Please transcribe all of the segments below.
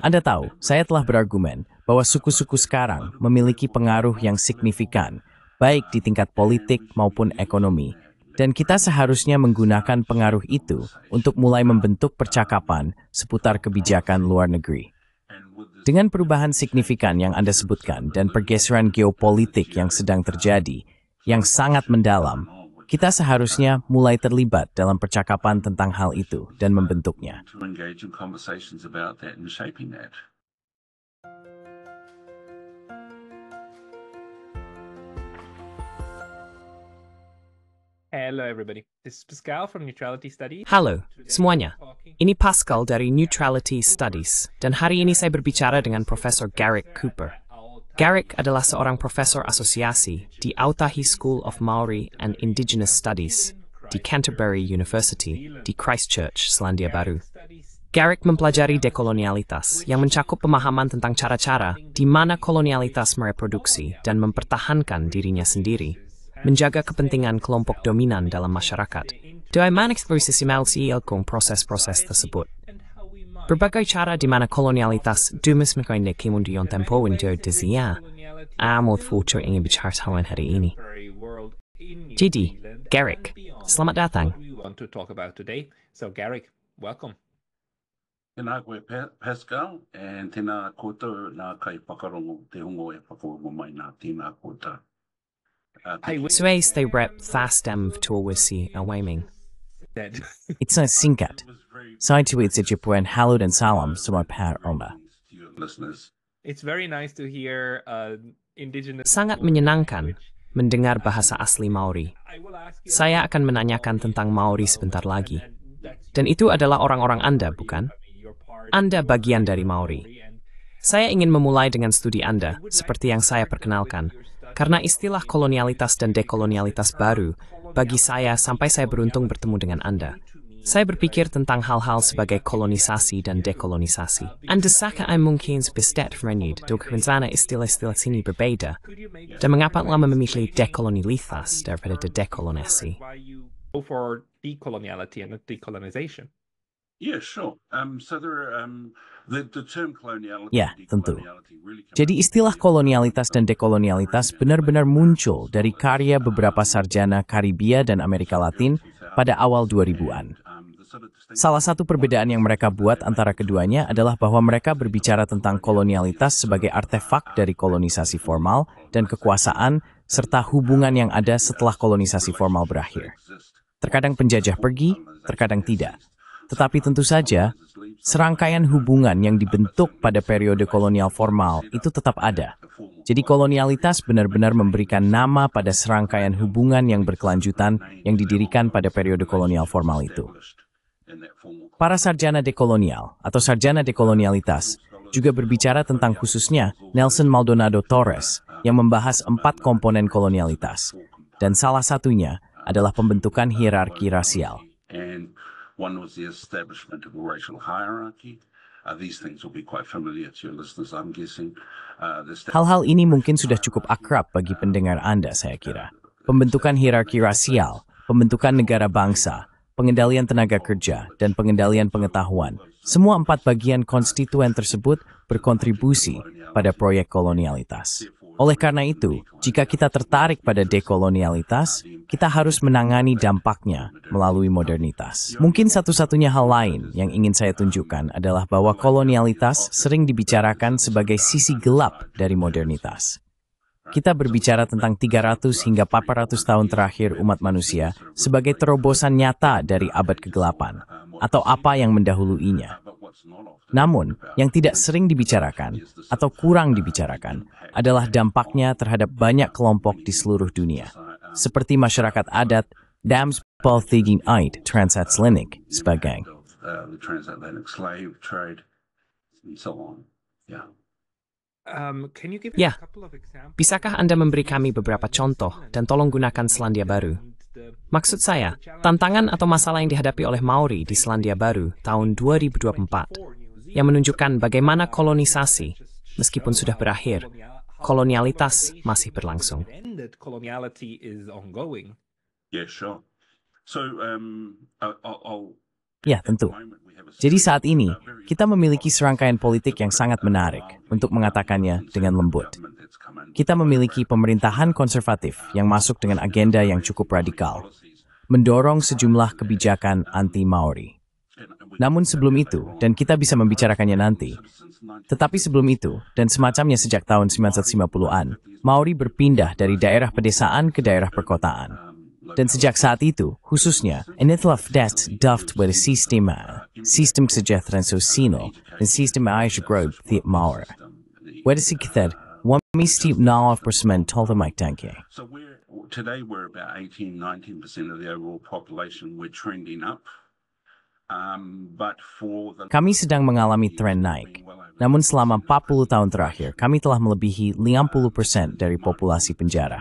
Anda tahu, saya telah berargumen bahwa suku-suku sekarang memiliki pengaruh yang signifikan, baik di tingkat politik maupun ekonomi. Dan kita seharusnya menggunakan pengaruh itu untuk mulai membentuk percakapan seputar kebijakan luar negeri. Dengan perubahan signifikan yang Anda sebutkan dan pergeseran geopolitik yang sedang terjadi, yang sangat mendalam, kita seharusnya mulai terlibat dalam percakapan tentang hal itu dan membentuknya. Hello everybody, this is Pascal from Neutrality Studies. Halo, semuanya. Ini Pascal dari Neutrality Studies, dan hari ini saya berbicara dengan Profesor Garrick Cooper. Garrick adalah seorang profesor asosiasi di Autahi School of Maori and Indigenous Studies di Canterbury University di Christchurch, Selandia Baru. Garrick mempelajari dekolonialitas yang mencakup pemahaman tentang cara-cara di mana kolonialitas mereproduksi dan mempertahankan dirinya sendiri, menjaga kepentingan kelompok dominan dalam masyarakat. Doa mengeksplorasi proses-proses tersebut. Berbagai cara di mana kolonialitas dumas mengenai kemunduan tempo untuk dizia, amat futur ingin bicara hari ini. Jadi, Garrick, selamat datang. So Garrick, welcome. Tēnā koe Pascal, and tēnā koutou nā kai whakarongo te hongo e whakarongo mai nā tēnā koutou. Suez they rep fast Tuawisi awaming. It's a singkat. Saya itu Jipuan Halu dan Salam semua par Oma. It's very nice to hear indigenous. Sangat menyenangkan mendengar bahasa asli Maori. Saya akan menanyakan tentang Maori sebentar lagi. Dan itu adalah orang-orang Anda, bukan? Anda bagian dari Maori. Saya ingin memulai dengan studi Anda, seperti yang saya perkenalkan, karena istilah kolonialitas dan dekolonialitas baru bagi saya sampai saya beruntung bertemu dengan Anda. Saya berpikir tentang hal-hal sebagai kolonisasi dan dekolonisasi. Anda saka mungkin bestet renid karena istilah-istilah sini berbeda. Dan mengapa lama memilih dekolonialitas daripada dekolonisasi? For decoloniality and decolonization. Yeah, sure. So there are the term coloniality. Ya, tentu. Jadi istilah kolonialitas dan dekolonialitas benar-benar muncul dari karya beberapa sarjana Karibia dan Amerika Latin pada awal 2000-an. Salah satu perbedaan yang mereka buat antara keduanya adalah bahwa mereka berbicara tentang kolonialitas sebagai artefak dari kolonisasi formal dan kekuasaan, serta hubungan yang ada setelah kolonisasi formal berakhir. Terkadang penjajah pergi, terkadang tidak. Tetapi tentu saja, serangkaian hubungan yang dibentuk pada periode kolonial formal itu tetap ada. Jadi kolonialitas benar-benar memberikan nama pada serangkaian hubungan yang berkelanjutan yang didirikan pada periode kolonial formal itu. Para sarjana dekolonial atau sarjana dekolonialitas juga berbicara tentang khususnya Nelson Maldonado Torres yang membahas 4 komponen kolonialitas. Dan salah satunya adalah pembentukan hierarki rasial. One was the establishment of a racial hierarchy. These things will be quite familiar to your listeners, I'm guessing. Hal-hal ini mungkin sudah cukup akrab bagi pendengar Anda, saya kira. Pembentukan hierarki rasial, pembentukan negara bangsa, pengendalian tenaga kerja, dan pengendalian pengetahuan. Semua 4 bagian konstituen tersebut berkontribusi pada proyek kolonialitas. Oleh karena itu, jika kita tertarik pada dekolonialitas, kita harus menangani dampaknya melalui modernitas. Mungkin satu-satunya hal lain yang ingin saya tunjukkan adalah bahwa kolonialitas sering dibicarakan sebagai sisi gelap dari modernitas. Kita berbicara tentang 300 hingga 400 tahun terakhir umat manusia sebagai terobosan nyata dari abad kegelapan, atau apa yang mendahuluinya. Namun, yang tidak sering dibicarakan atau kurang dibicarakan adalah dampaknya terhadap banyak kelompok di seluruh dunia, seperti masyarakat adat, Dams Palthiging Ait Transatlantic sebagai. Ya, bisakah Anda memberi kami beberapa contoh dan tolong gunakan Selandia Baru? Maksud saya, tantangan atau masalah yang dihadapi oleh Maori di Selandia Baru tahun 2024 yang menunjukkan bagaimana kolonisasi, meskipun sudah berakhir, kolonialitas masih berlangsung. Ya, tentu. Jadi saat ini, kita memiliki serangkaian politik yang sangat menarik untuk mengatakannya dengan lembut. Kita memiliki pemerintahan konservatif yang masuk dengan agenda yang cukup radikal, mendorong sejumlah kebijakan anti-Maori. Namun sebelum itu, dan kita bisa membicarakannya nanti, tetapi sebelum itu, dan semacamnya sejak tahun 1950-an, Maori berpindah dari daerah pedesaan ke daerah perkotaan. Dan sejak saat itu, khususnya, inilah daft pada sistem kesejahteraan sosial dan sistem Asia Growth Thiep Maori. Wada sekitar 1,9% total tangke. So today we're about 18-19% of the overall population. We're trending up. But for the Kami sedang mengalami tren naik. Namun selama 40 tahun terakhir, kami telah melebihi 50% dari populasi penjara.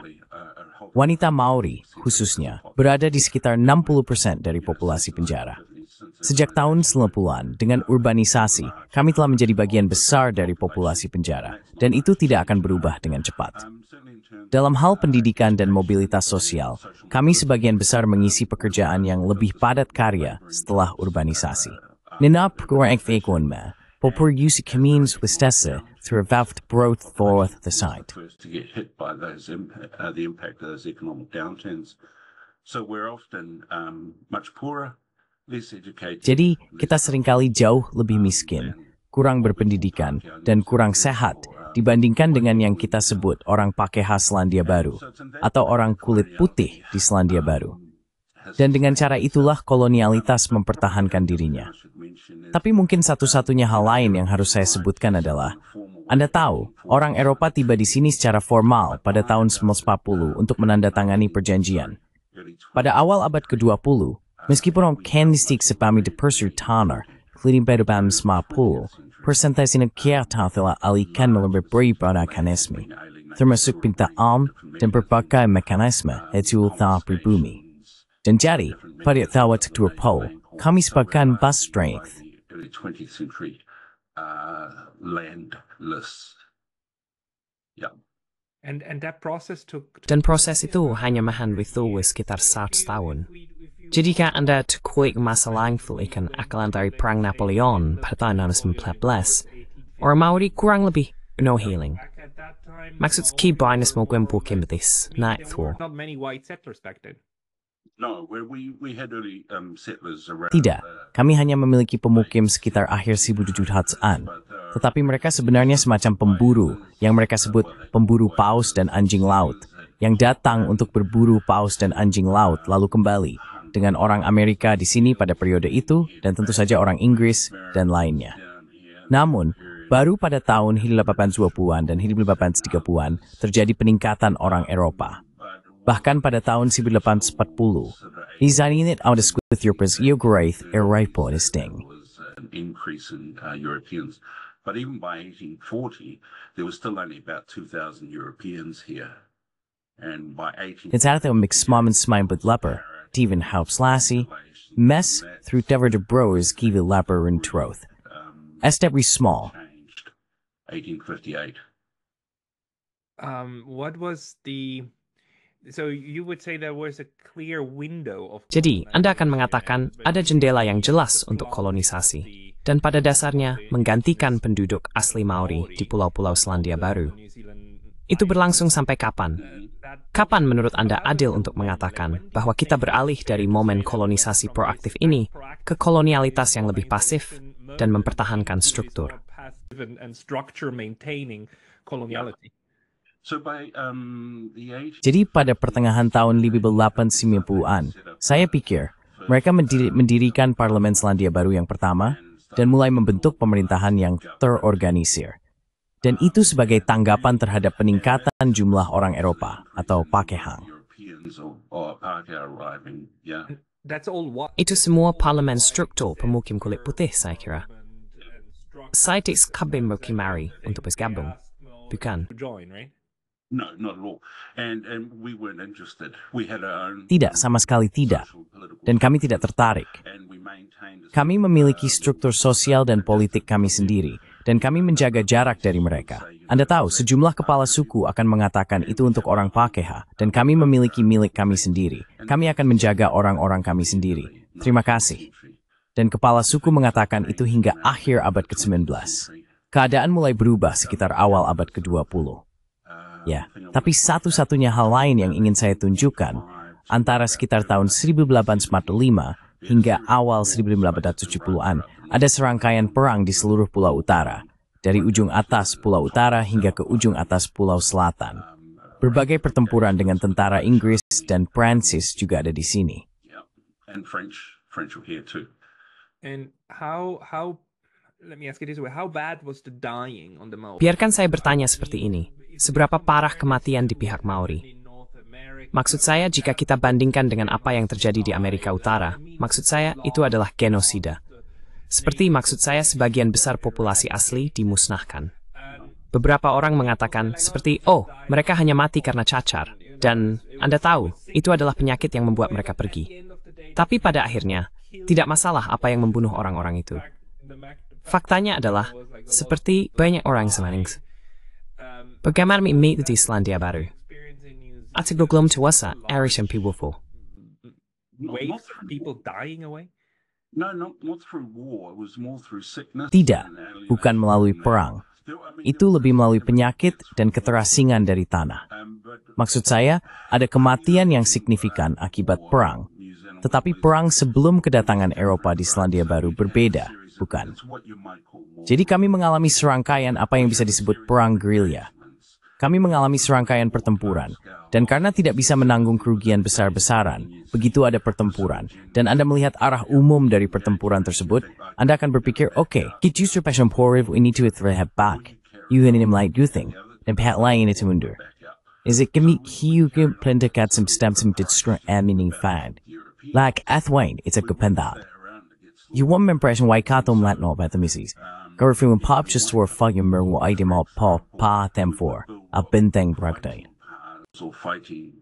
Wanita Maori, khususnya, berada di sekitar 60% dari populasi penjara. Sejak tahun 90-an, dengan urbanisasi, kami telah menjadi bagian besar dari populasi penjara, dan itu tidak akan berubah dengan cepat. Dalam hal pendidikan dan mobilitas sosial, kami sebagian besar mengisi pekerjaan yang lebih padat karya setelah urbanisasi. Nenap kurang ekonomi, popur yusi kamins wistese throughout broad forth the site. first to get hit by those the impact of those economic downturns. So we're often much poorer, less educated. Jadi, kita seringkali jauh lebih miskin, kurang berpendidikan, dan kurang sehat dibandingkan dengan yang kita sebut orang Pakeha Selandia Baru, atau orang kulit putih di Selandia Baru. Dan dengan cara itulah kolonialitas mempertahankan dirinya. Tapi mungkin satu-satunya hal lain yang harus saya sebutkan adalah, Anda tahu, orang Eropa tiba di sini secara formal pada tahun 1940 untuk menandatangani perjanjian. Pada awal abad ke-20, meskipun orang Kanistik sepami de Persur Tanner, kelihatan pada bam 50, persentase negara telah alihkan melalui pada mekanisme, termasuk pintaan dan berbagai mekanisme itu telah pribumi. Dan jadi, pada tahun 20, kami sebagai bus strength. Early 20th century landless. Yeah. And that process took Dan proses itu hanya menghabiskan sekitar 100 tahun. Jika Anda terkuik masalah yang ikan akalan dari Perang Napoleon pada tahun 1914, orang Maori kurang lebih no healing. at that time Maksud ski binus mungkin bukan betis, naik tua. not many white settlers back then. No, where we had early settlers around. Tidak, kami hanya memiliki pemukim sekitar akhir 1700-an. Tetapi mereka sebenarnya semacam pemburu, yang mereka sebut pemburu paus dan anjing laut, yang datang untuk berburu paus dan anjing laut lalu kembali, dengan orang Amerika di sini pada periode itu, dan tentu saja orang Inggris dan lainnya. Namun, baru pada tahun 1820-an dan 1830-an terjadi peningkatan orang Eropa. Bahkan pada tahun 1840, Izaninit Audas with Europe's Eogwraith Eraipo Sting. Was an increase in Europeans. But even by 1840, there was still only about 2,000 Europeans here. And by 18... Het had een mixmamen smijn met lapper, Steven Haups Lassie, mes through Dever de Bros Kiwi lapper and troth. Estebri small. changed 1858. What was the so you would say there was a clear window of Jadi, Anda akan mengatakan ada jendela yang jelas untuk kolonisasi, dan pada dasarnya menggantikan penduduk asli Maori di pulau-pulau Selandia Baru. New Zealand. Itu berlangsung sampai kapan? Kapan menurut Anda adil untuk mengatakan bahwa kita beralih dari momen kolonisasi proaktif ini ke kolonialitas yang lebih pasif dan mempertahankan struktur? Passive and structure maintaining coloniality. So by the 80s... Jadi pada pertengahan tahun 1890-an, saya pikir mereka mendirikan Parlemen Selandia Baru yang pertama dan mulai membentuk pemerintahan yang terorganisir. Dan itu sebagai tanggapan terhadap peningkatan jumlah orang Eropa atau Pakehang. Europeans or Pākehā arriving, yeah. That's all what Itu semua parlemen struktur pemukim kulit putih, saya kira. Saya tidak kabin berkimari untuk bergabung, bukan? join, right? No, not at all. And we weren't interested. We had our own... Tidak, sama sekali tidak. social, political... Dan kami tidak tertarik. And we maintained... Kami memiliki struktur sosial dan politik kami sendiri, dan kami menjaga jarak dari mereka. Anda tahu, sejumlah kepala suku akan mengatakan itu untuk orang Pakeha, dan kami memiliki milik kami sendiri. Kami akan menjaga orang-orang kami sendiri. Terima kasih. dan kepala suku mengatakan itu hingga akhir abad ke-19. Keadaan mulai berubah sekitar awal abad ke-20. Ya, tapi satu-satunya hal lain yang ingin saya tunjukkan, antara sekitar tahun 1845 hingga awal 1870-an, ada serangkaian perang di seluruh Pulau Utara, dari ujung atas Pulau Utara hingga ke ujung atas Pulau Selatan. Berbagai pertempuran dengan tentara Inggris dan Prancis juga ada di sini. And French were here too. And how let me ask it this way, how bad was the dying on the Maori? Biarkan saya bertanya seperti ini. Seberapa parah kematian di pihak Maori? Maksud saya, jika kita bandingkan dengan apa yang terjadi di Amerika Utara, maksud saya itu adalah genosida. Seperti maksud saya, sebagian besar populasi asli dimusnahkan. Beberapa orang mengatakan seperti, oh, mereka hanya mati karena cacar. Dan Anda tahu, itu adalah penyakit yang membuat mereka pergi. Tapi pada akhirnya, tidak masalah apa yang membunuh orang-orang itu. Faktanya adalah, seperti banyak orang Semanings. Bagaimana meet di Selandia Baru? At gloglom tuwasa, Irish and people for. Waves of people dying away? No, not through war. It was more through sickness. Tidak, bukan melalui perang. Itu lebih melalui penyakit dan keterasingan dari tanah. Maksud saya, ada kematian yang signifikan akibat perang. Tetapi perang sebelum kedatangan Eropa di Selandia Baru berbeda, bukan? Jadi kami mengalami serangkaian apa yang bisa disebut perang gerilya. Kami mengalami serangkaian pertempuran, dan karena tidak bisa menanggung kerugian besar-besaran, begitu ada pertempuran, dan Anda melihat arah umum dari pertempuran tersebut, Anda akan berpikir, oke, kita justru passion poriv ini to terlihat back. You ini like you think, dan pihak lain itu mundur. Is it kami hiu ke pelendekat sem didstru amining fan? Like Athwain, it's a kependat. You want impression why kato mlatno about the misses. Garfield pop just for fucking merwo item up pa them for a bintang bragday. Or fighting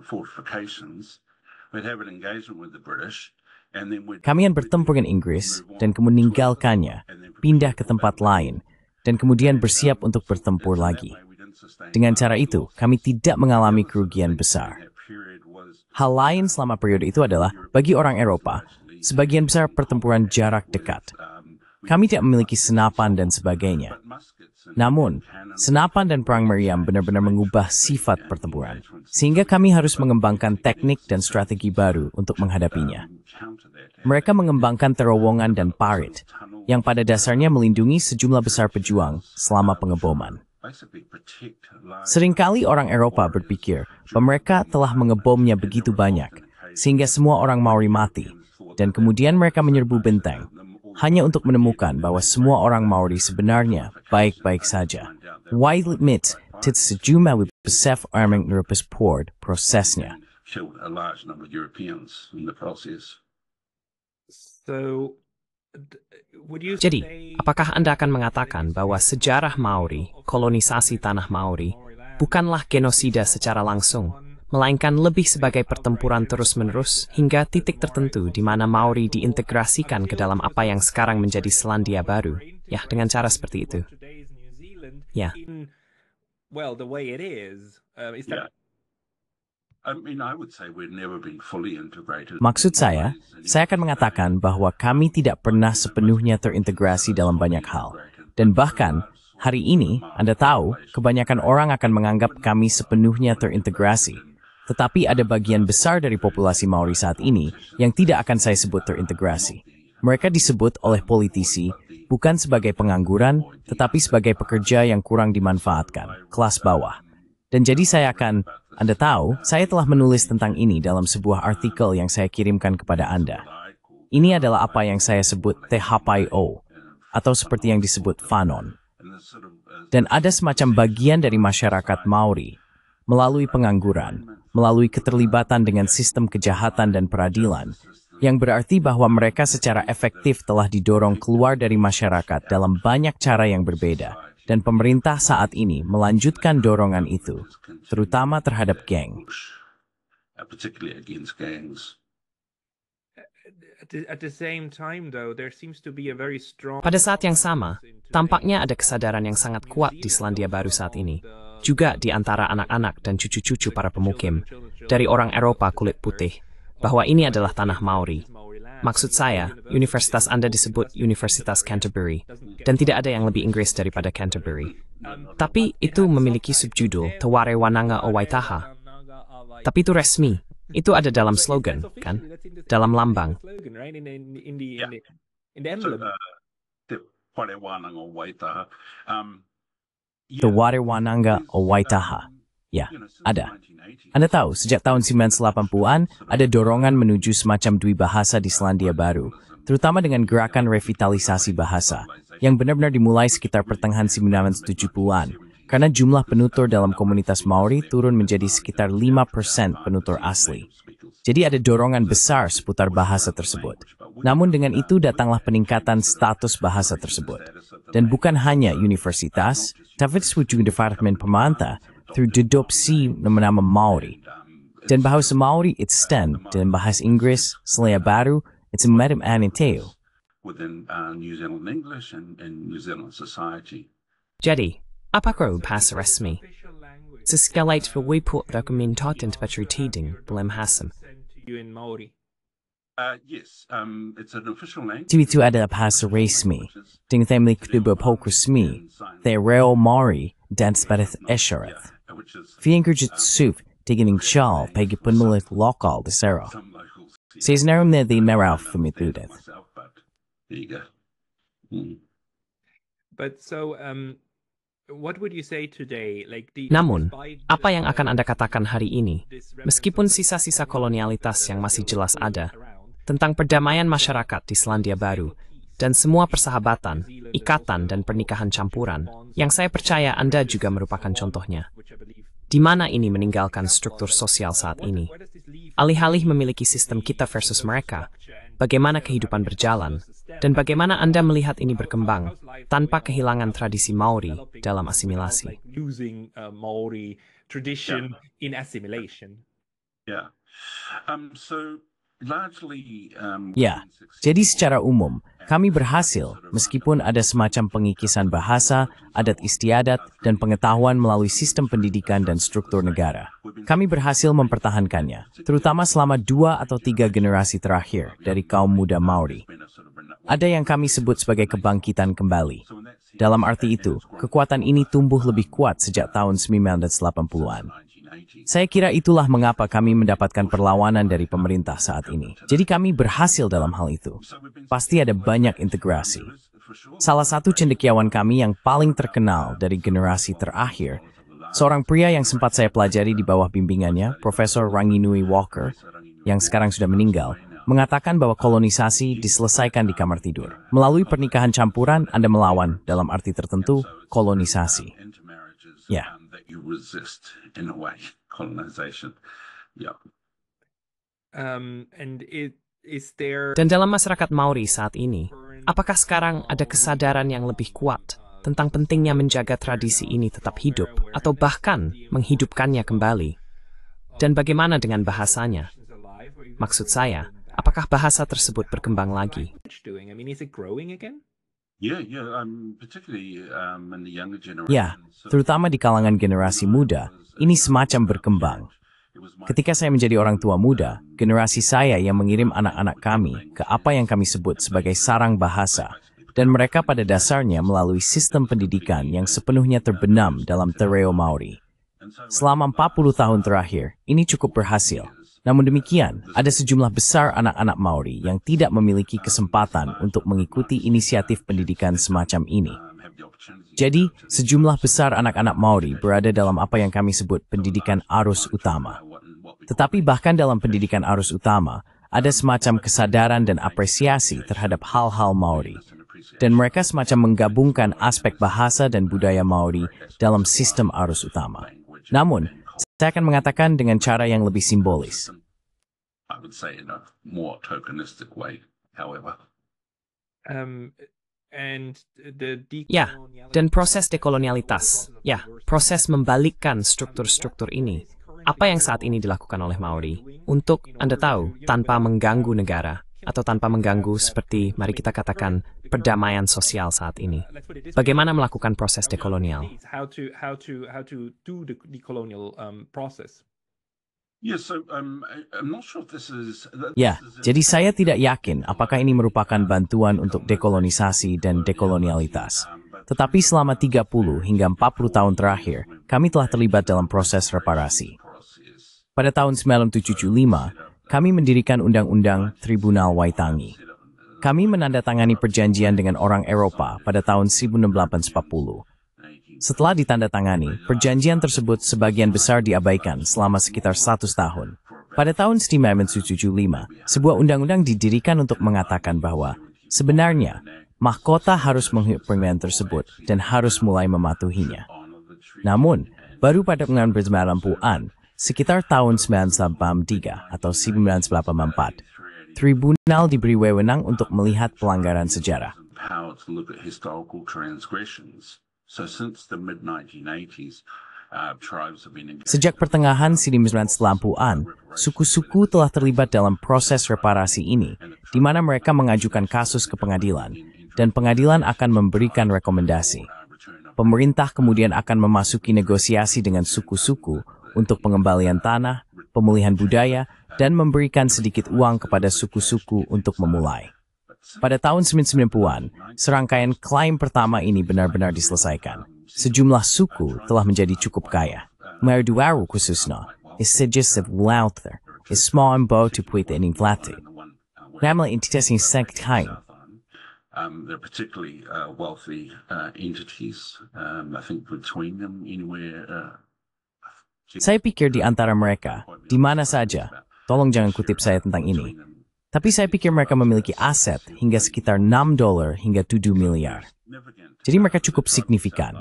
fortifications. We'd have an engagement with the British, and then we'd. Kami yang bertempur dengan Inggris dan kemudian meninggalkannya, pindah ke tempat lain, dan kemudian bersiap untuk bertempur lagi. Dengan cara itu, kami tidak mengalami kerugian besar. Hal lain selama periode itu adalah, bagi orang Eropa, sebagian besar pertempuran jarak dekat. Kami tidak memiliki senapan dan sebagainya. Namun, senapan dan perang meriam benar-benar mengubah sifat pertempuran, sehingga kami harus mengembangkan teknik dan strategi baru untuk menghadapinya. Mereka mengembangkan terowongan dan parit, yang pada dasarnya melindungi sejumlah besar pejuang selama pengeboman. Seringkali orang Eropa berpikir bahwa mereka telah mengebomnya begitu banyak, sehingga semua orang Maori mati, dan kemudian mereka menyerbu benteng, hanya untuk menemukan bahwa semua orang Maori sebenarnya baik-baik saja. While admits that sejumlah besef arming Europes port prosesnya. Killed a large number of Europeans in the process. So, would you Jadi, say apakah Anda akan mengatakan bahwa sejarah Maori, kolonisasi tanah Maori, bukanlah genosida secara langsung, melainkan lebih sebagai pertempuran terus-menerus hingga titik tertentu di mana Maori diintegrasikan ke dalam apa yang sekarang menjadi Selandia Baru, ya, dengan cara seperti itu. Ya. Well, the way it is that I mean, I would say we've never been fully integrated. Maksud saya akan mengatakan bahwa kami tidak pernah sepenuhnya terintegrasi dalam banyak hal. Dan bahkan, hari ini, Anda tahu, kebanyakan orang akan menganggap kami sepenuhnya terintegrasi. Tetapi ada bagian besar dari populasi Maori saat ini yang tidak akan saya sebut terintegrasi. Mereka disebut oleh politisi bukan sebagai pengangguran, tetapi sebagai pekerja yang kurang dimanfaatkan, kelas bawah. Dan jadi Anda tahu, saya telah menulis tentang ini dalam sebuah artikel yang saya kirimkan kepada Anda. Ini adalah apa yang saya sebut THPIO, atau seperti yang disebut Fanon. Dan ada semacam bagian dari masyarakat Maori, melalui pengangguran, melalui keterlibatan dengan sistem kejahatan dan peradilan, yang berarti bahwa mereka secara efektif telah didorong keluar dari masyarakat dalam banyak cara yang berbeda, dan pemerintah saat ini melanjutkan dorongan itu, terutama terhadap geng. Particularly against gangs. at the same time though there seems to be a very strong Pada saat yang sama, tampaknya ada kesadaran yang sangat kuat di Selandia Baru saat ini, juga di antara anak-anak dan cucu-cucu para pemukim, dari orang Eropa kulit putih, bahwa ini adalah tanah Maori. Maksud saya, universitas Anda disebut Universitas Canterbury, dan tidak ada yang lebih Inggris daripada Canterbury. Tapi itu memiliki subjudul Te Ware Wananga o Waitaha. Tapi itu resmi. Itu ada dalam slogan, kan? Dalam lambang. The Ware Wananga o Waitaha. Ya, ada. Anda tahu, sejak tahun 1980-an, ada dorongan menuju semacam dwi bahasa di Selandia Baru, terutama dengan gerakan revitalisasi bahasa, yang benar-benar dimulai sekitar pertengahan 1970-an, karena jumlah penutur dalam komunitas Maori turun menjadi sekitar 5% penutur asli. Jadi ada dorongan besar seputar bahasa tersebut. Namun dengan itu datanglah peningkatan status bahasa tersebut. Dan bukan hanya universitas, tapi juga departemen pemerintah, through adopsi nama-nama Maori. Dan bahasa Maori extend dan bahasa Inggris, Selandia Baru, it's a madam aniteo. Within New Zealand English and New Zealand society. Jadi, apakah bahasa resmi? Seskalit verwiput dokumentaten tempat tiding belum hasem. Yes, it's an official language. Itu adalah bahasa resmi. Dengan family kedua resmi, the real Maori dan sebatas esyarat. Fiengkerjit suf dengan shal bagi penulis lokal di Sero. Seasonarum na di merau femitudet. There you go. But so, what would you say today? Namun, apa yang akan Anda katakan hari ini, meskipun sisa-sisa kolonialitas yang masih jelas ada, tentang perdamaian masyarakat di Selandia Baru, dan semua persahabatan, ikatan, dan pernikahan campuran, yang saya percaya Anda juga merupakan contohnya. Di mana ini meninggalkan struktur sosial saat ini? Alih-alih memiliki sistem kita versus mereka, bagaimana kehidupan berjalan, dan bagaimana Anda melihat ini berkembang tanpa kehilangan tradisi Maori dalam asimilasi? Losing Maori tradition in assimilation. Yeah. So largely. Ya, jadi secara umum, kami berhasil meskipun ada semacam pengikisan bahasa, adat istiadat, dan pengetahuan melalui sistem pendidikan dan struktur negara. Kami berhasil mempertahankannya, terutama selama 2 atau 3 generasi terakhir dari kaum muda Maori. Ada yang kami sebut sebagai kebangkitan kembali. Dalam arti itu, kekuatan ini tumbuh lebih kuat sejak tahun 1980-an. Saya kira itulah mengapa kami mendapatkan perlawanan dari pemerintah saat ini. Jadi kami berhasil dalam hal itu. Pasti ada banyak integrasi. Salah satu cendekiawan kami yang paling terkenal dari generasi terakhir, seorang pria yang sempat saya pelajari di bawah bimbingannya, Profesor Ranginui Walker, yang sekarang sudah meninggal, mengatakan bahwa kolonisasi diselesaikan di kamar tidur. Melalui pernikahan campuran, Anda melawan, dalam arti tertentu, kolonisasi. Ya. You resist in a way colonization. Yeah. Dan dalam masyarakat Maori saat ini, apakah sekarang ada kesadaran yang lebih kuat tentang pentingnya menjaga tradisi ini tetap hidup atau bahkan menghidupkannya kembali? Dan bagaimana dengan bahasanya? Maksud saya, apakah bahasa tersebut berkembang lagi? Ya, terutama di kalangan generasi muda, ini semacam berkembang. Ketika saya menjadi orang tua muda, generasi saya yang mengirim anak-anak kami ke apa yang kami sebut sebagai sarang bahasa, dan mereka pada dasarnya melalui sistem pendidikan yang sepenuhnya terbenam dalam Tereo Maori. Selama 40 tahun terakhir, ini cukup berhasil. Namun demikian, ada sejumlah besar anak-anak Maori yang tidak memiliki kesempatan untuk mengikuti inisiatif pendidikan semacam ini. Jadi, sejumlah besar anak-anak Maori berada dalam apa yang kami sebut pendidikan arus utama. Tetapi bahkan dalam pendidikan arus utama, ada semacam kesadaran dan apresiasi terhadap hal-hal Maori. Dan mereka semacam menggabungkan aspek bahasa dan budaya Maori dalam sistem arus utama. Namun, saya akan mengatakan dengan cara yang lebih simbolis. I would say in a more tokenistic way, however. Ya, dan proses dekolonialitas. Ya, proses membalikkan struktur-struktur ini. Apa yang saat ini dilakukan oleh Maori untuk, Anda tahu, tanpa mengganggu negara atau tanpa mengganggu seperti, mari kita katakan, perdamaian sosial saat ini. Bagaimana melakukan proses dekolonial? How to do the decolonial process. Ya, jadi saya tidak yakin apakah ini merupakan bantuan untuk dekolonisasi dan dekolonialitas. Tetapi selama 30 hingga 40 tahun terakhir, kami telah terlibat dalam proses reparasi. Pada tahun 1975, kami mendirikan Undang-Undang Tribunal Waitangi. Kami menandatangani perjanjian dengan orang Eropa pada tahun 1840. Setelah ditandatangani, perjanjian tersebut sebagian besar diabaikan selama sekitar 100 tahun. Pada tahun 1975, sebuah undang-undang didirikan untuk mengatakan bahwa sebenarnya mahkota harus menghirup permen tersebut dan harus mulai mematuhinya. Namun, baru pada 1990-an, sekitar tahun 1983 atau 1984, tribunal diberi wewenang untuk melihat pelanggaran sejarah. Sejak pertengahan 1990-an, suku-suku telah terlibat dalam proses reparasi ini, di mana mereka mengajukan kasus ke pengadilan, dan pengadilan akan memberikan rekomendasi. Pemerintah kemudian akan memasuki negosiasi dengan suku-suku untuk pengembalian tanah, pemulihan budaya, dan memberikan sedikit uang kepada suku-suku untuk memulai. Pada tahun 1990-an, serangkaian klaim pertama ini benar-benar diselesaikan. Sejumlah suku telah menjadi cukup kaya. Merduaru khususnya, isejis Lauter, Ismaambo to Puit and Inflati. Namely entitas yang sangat kaya. They're particularly wealthy entities. I think between them anywhere. Saya pikir di antara mereka, di mana saja, tolong jangan kutip saya tentang ini, tapi saya pikir mereka memiliki aset hingga sekitar $6 hingga 7 miliar. Jadi mereka cukup signifikan.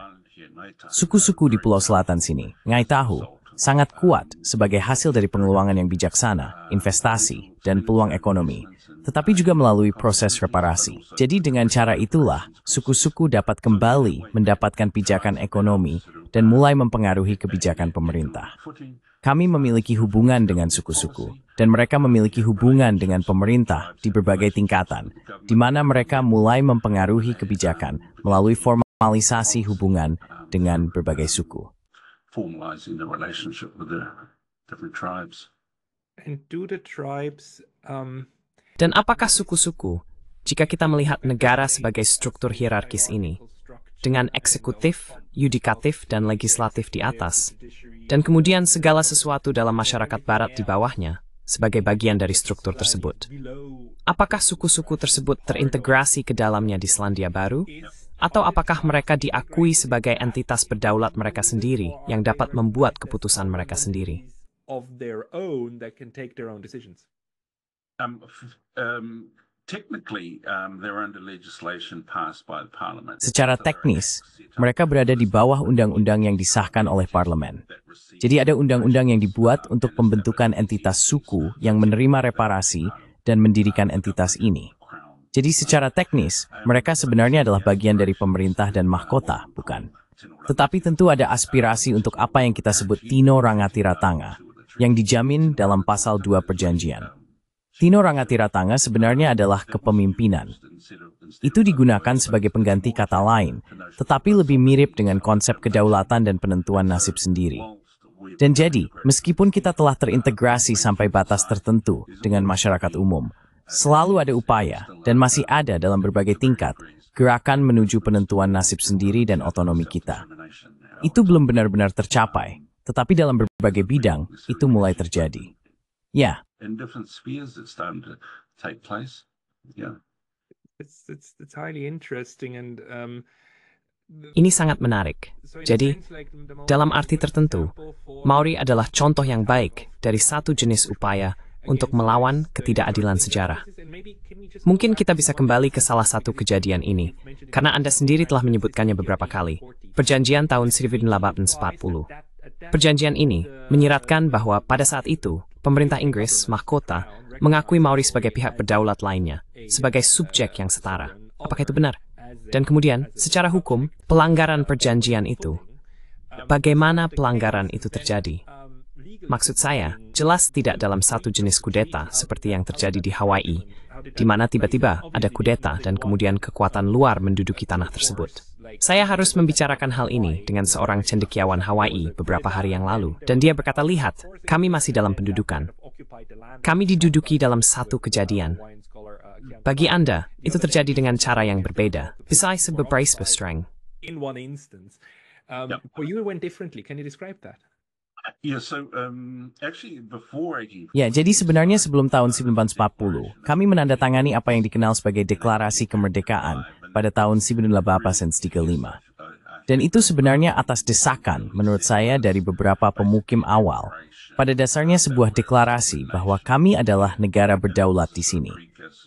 Suku-suku di Pulau Selatan sini, Ngai Tahu, sangat kuat sebagai hasil dari pengeluaran yang bijaksana, investasi, dan peluang ekonomi, tetapi juga melalui proses reparasi. Jadi dengan cara itulah, suku-suku dapat kembali mendapatkan pijakan ekonomi dan mulai mempengaruhi kebijakan pemerintah. Kami memiliki hubungan dengan suku-suku, dan mereka memiliki hubungan dengan pemerintah di berbagai tingkatan, di mana mereka mulai mempengaruhi kebijakan melalui formalisasi hubungan dengan berbagai suku. Formalizing the relationship with the different tribes. And do the tribes Dan apakah suku-suku, jika kita melihat negara sebagai struktur hierarkis ini, dengan eksekutif, yudikatif, dan legislatif di atas, dan kemudian segala sesuatu dalam masyarakat barat di bawahnya, sebagai bagian dari struktur tersebut. Apakah suku-suku tersebut terintegrasi ke dalamnya di Selandia Baru? Atau apakah mereka diakui sebagai entitas berdaulat mereka sendiri yang dapat membuat keputusan mereka sendiri? of their own that can take their own decisions? Technically, they're under legislation passed by the parliament. Secara teknis, mereka berada di bawah undang-undang yang disahkan oleh parlemen. Jadi ada undang-undang yang dibuat untuk pembentukan entitas suku yang menerima reparasi dan mendirikan entitas ini. Jadi secara teknis, mereka sebenarnya adalah bagian dari pemerintah dan mahkota, bukan? Tetapi tentu ada aspirasi untuk apa yang kita sebut Tino Rangatiratanga, yang dijamin dalam pasal 2 perjanjian. Tino Rangatiratanga sebenarnya adalah kepemimpinan. Itu digunakan sebagai pengganti kata lain, tetapi lebih mirip dengan konsep kedaulatan dan penentuan nasib sendiri. Dan jadi, meskipun kita telah terintegrasi sampai batas tertentu dengan masyarakat umum, selalu ada upaya, dan masih ada dalam berbagai tingkat, gerakan menuju penentuan nasib sendiri dan otonomi kita. Itu belum benar-benar tercapai, tetapi dalam berbagai bidang, itu mulai terjadi. Ya. In different spheres, it's starting to take place. Yeah. It's highly interesting and Ini sangat menarik. Jadi, dalam arti tertentu, Maori adalah contoh yang baik dari satu jenis upaya untuk melawan ketidakadilan sejarah. Mungkin kita bisa kembali ke salah satu kejadian ini, karena Anda sendiri telah menyebutkannya beberapa kali, Perjanjian tahun 1840. Perjanjian ini menyiratkan bahwa pada saat itu, pemerintah Inggris, mahkota, mengakui Maori sebagai pihak berdaulat lainnya, sebagai subjek yang setara. Apakah itu benar? Dan kemudian, secara hukum, pelanggaran perjanjian itu, bagaimana pelanggaran itu terjadi? Maksud saya, jelas tidak dalam satu jenis kudeta seperti yang terjadi di Hawaii, di mana tiba-tiba ada kudeta dan kemudian kekuatan luar menduduki tanah tersebut. Saya harus membicarakan hal ini dengan seorang cendekiawan Hawaii beberapa hari yang lalu, dan dia berkata, lihat, kami masih dalam pendudukan. Kami diduduki dalam satu kejadian. Bagi Anda, itu terjadi dengan cara yang berbeda. Bisa beberapa strength. In one instance. For you, it went differently. Can you describe that? Yeah, so actually before 18... Ya, jadi sebenarnya sebelum tahun 1940, kami menandatangani apa yang dikenal sebagai Deklarasi Kemerdekaan pada tahun 1835. Dan itu sebenarnya atas desakan, menurut saya, dari beberapa pemukim awal. Pada dasarnya sebuah deklarasi bahwa kami adalah negara berdaulat di sini.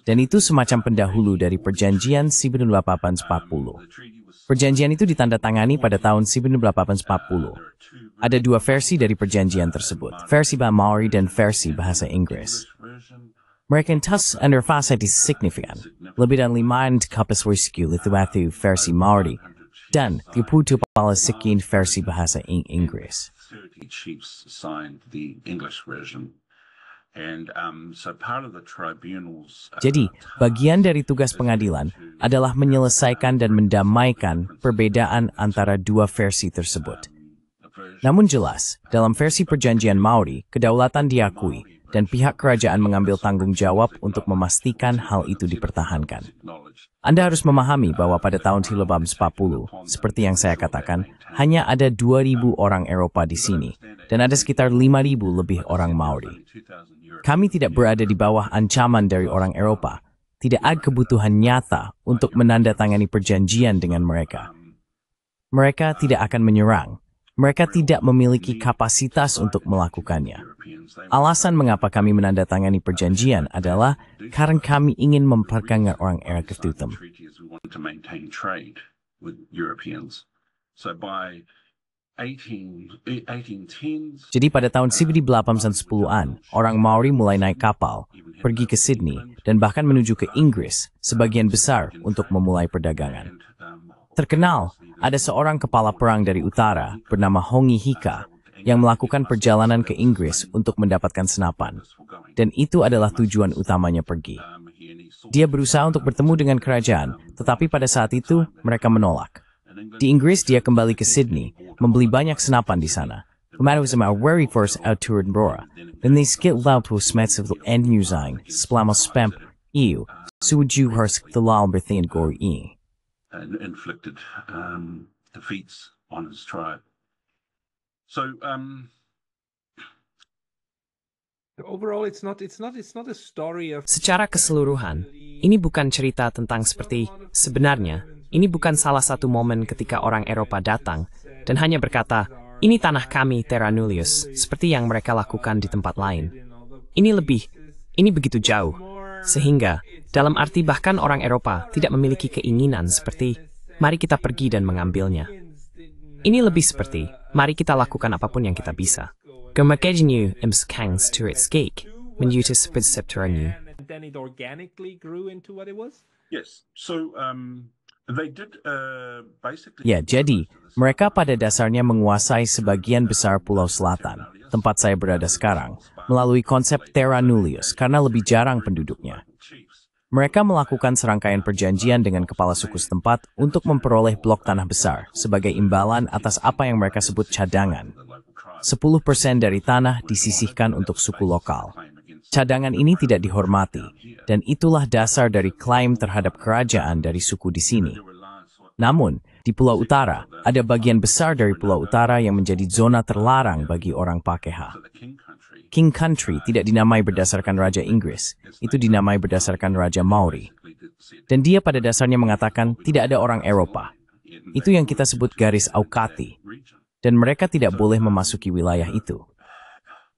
Dan itu semacam pendahulu dari Perjanjian 1840. Perjanjian itu ditandatangani pada tahun 1840. Ada dua versi dari perjanjian tersebut, versi bahasa Maori dan versi bahasa Inggris. Mereka tas underfasa signifikan, lebih dari 5 kapas whisky itu versi Maori, dan 30 kepala sekian versi bahasa Inggris. 30 chiefs signed the English version. And so part of the tribunals, Jadi, bagian dari tugas pengadilan adalah menyelesaikan dan mendamaikan perbedaan antara dua versi tersebut. Namun jelas, dalam versi perjanjian Maori, kedaulatan diakui dan pihak kerajaan mengambil tanggung jawab untuk memastikan hal itu dipertahankan. Anda harus memahami bahwa pada tahun 1940, seperti yang saya katakan, hanya ada 2.000 orang Eropa di sini, dan ada sekitar 5.000 lebih orang Maori. Kami tidak berada di bawah ancaman dari orang Eropa. Tidak ada kebutuhan nyata untuk menandatangani perjanjian dengan mereka. Mereka tidak akan menyerang. Mereka tidak memiliki kapasitas untuk melakukannya. Alasan mengapa kami menandatangani perjanjian adalah karena kami ingin memperkenalkan orang Eropa itu. Jadi pada tahun 1810-an, orang Maori mulai naik kapal, pergi ke Sydney, dan bahkan menuju ke Inggris, sebagian besar untuk memulai perdagangan. Terkenal, ada seorang kepala perang dari utara bernama Hongi Hika yang melakukan perjalanan ke Inggris untuk mendapatkan senapan. Dan itu adalah tujuan utamanya pergi. Dia berusaha untuk bertemu dengan kerajaan, tetapi pada saat itu mereka menolak. Di Inggris dia kembali ke Sydney, membeli banyak senapan di sana. Kemarin was my very first out to Edinburgh. Dan they skilled out to smets of the end using, splamo spamp, eu, suju hers the law berthin gore e. And inflicted defeats on his tribe. So overall, it's not a story of. Secara keseluruhan, ini bukan cerita tentang seperti sebenarnya. Ini bukan salah satu momen ketika orang Eropa datang dan hanya berkata, ini tanah kami Terra Nullius, seperti yang mereka lakukan di tempat lain. Ini begitu jauh. Sehingga, dalam arti bahkan orang Eropa tidak memiliki keinginan seperti, mari kita pergi dan mengambilnya. Ini lebih seperti, mari kita lakukan apapun yang kita bisa. Gemakejenu imskangs to its cake, menutus septeranu. Then it organically grew into what it was? yes, so they did basically. Ya, jadi, mereka pada dasarnya menguasai sebagian besar Pulau Selatan, tempat saya berada sekarang, melalui konsep Terra Nullius karena lebih jarang penduduknya. Mereka melakukan serangkaian perjanjian dengan kepala suku setempat untuk memperoleh blok tanah besar sebagai imbalan atas apa yang mereka sebut cadangan. 10% dari tanah disisihkan untuk suku lokal. Cadangan ini tidak dihormati, dan itulah dasar dari klaim terhadap kerajaan dari suku di sini. Namun, di Pulau Utara, ada bagian besar dari Pulau Utara yang menjadi zona terlarang bagi orang Pakeha. King Country tidak dinamai berdasarkan Raja Inggris, itu dinamai berdasarkan Raja Maori. Dan dia pada dasarnya mengatakan tidak ada orang Eropa. Itu yang kita sebut garis Aukati. Dan mereka tidak boleh memasuki wilayah itu.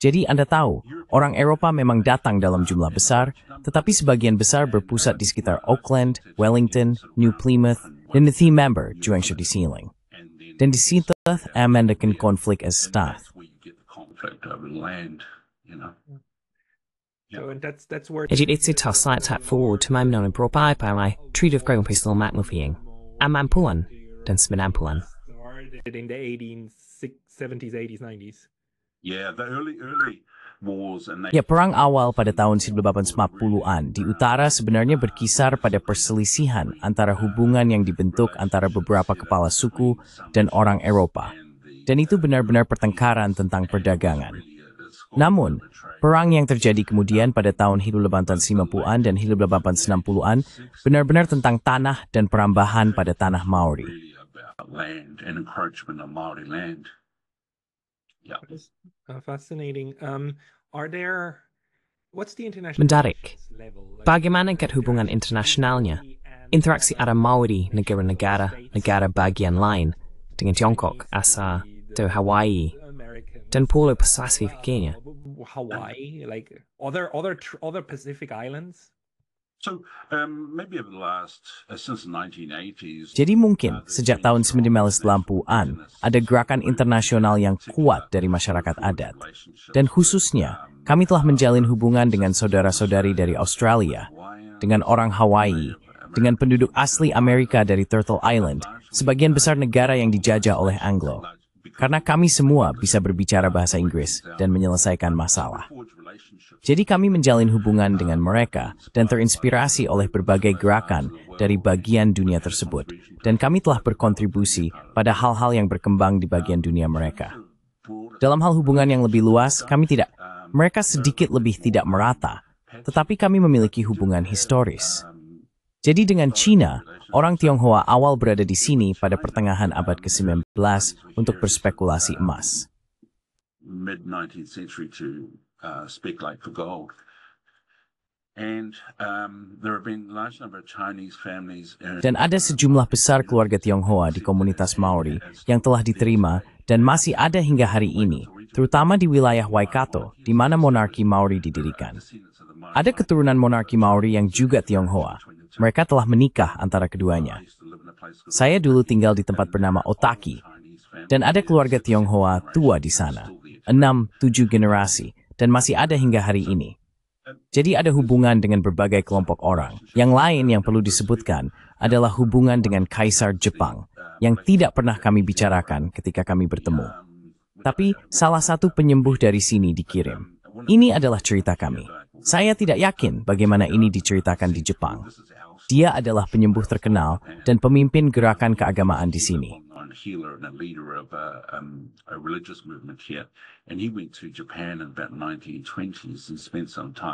Jadi Anda tahu, orang Eropa memang datang dalam jumlah besar, tetapi sebagian besar berpusat di sekitar Auckland, Wellington, New Plymouth, dan the theme member, Juangsha di Sealing. Dan di situ, amandakan konflik as stath. So and that's where Ejit itsi ta slight tap forward to my known propai pai treat of growing pistol mat moving. Amampuan, dan Sminampuan. started in the 1870s, 80s, 90s. Yeah, the wars and Ya, perang awal pada tahun 1850-an di utara sebenarnya berkisar pada perselisihan antara hubungan yang dibentuk antara beberapa kepala suku dan orang Eropa. Dan itu benar-benar pertengkaran tentang perdagangan. Namun, perang yang terjadi kemudian pada tahun 1850-an dan 1860-an benar-benar tentang tanah dan perambahan pada tanah Maori. land and encroachment of Maori land. Yeah. Fascinating. What's the international Menarik. level? Bagaimana hubungan internasionalnya? Interaksi antara Maori, negara bagian lain, dengan Tiongkok, Asa, atau Hawaii, dan Pulau Pasifiknya. Hawaii, like other Pacific islands. So maybe over the last since the 1980s. Jadi mungkin sejak tahun 1980-an ada gerakan internasional yang kuat dari masyarakat adat. Dan khususnya, kami telah menjalin hubungan dengan saudara-saudari dari Australia, dengan orang Hawaii, dengan penduduk asli Amerika dari Turtle Island, sebagian besar negara yang dijajah oleh Anglo. Karena kami semua bisa berbicara bahasa Inggris dan menyelesaikan masalah. Jadi kami menjalin hubungan dengan mereka dan terinspirasi oleh berbagai gerakan dari bagian dunia tersebut. Dan kami telah berkontribusi pada hal-hal yang berkembang di bagian dunia mereka. Dalam hal hubungan yang lebih luas, mereka sedikit lebih tidak merata, tetapi kami memiliki hubungan historis. Jadi dengan Cina, orang Tionghoa awal berada di sini pada pertengahan abad ke-19 untuk berspekulasi emas. Mid-19th century to speculate for gold. And there have been a large number of Chinese families. Dan ada sejumlah besar keluarga Tionghoa di komunitas Maori yang telah diterima dan masih ada hingga hari ini, terutama di wilayah Waikato, di mana monarki Maori didirikan. Ada keturunan monarki Maori yang juga Tionghoa. Mereka telah menikah antara keduanya. Saya dulu tinggal di tempat bernama Otaki, dan ada keluarga Tionghoa tua di sana, 6-7 generasi, dan masih ada hingga hari ini. Jadi ada hubungan dengan berbagai kelompok orang. Yang lain yang perlu disebutkan adalah hubungan dengan Kaisar Jepang, yang tidak pernah kami bicarakan ketika kami bertemu. Tapi salah satu penyembuh dari sini dikirim. Ini adalah cerita kami. Saya tidak yakin bagaimana ini diceritakan di Jepang. Dia adalah penyembuh terkenal dan pemimpin gerakan keagamaan di sini.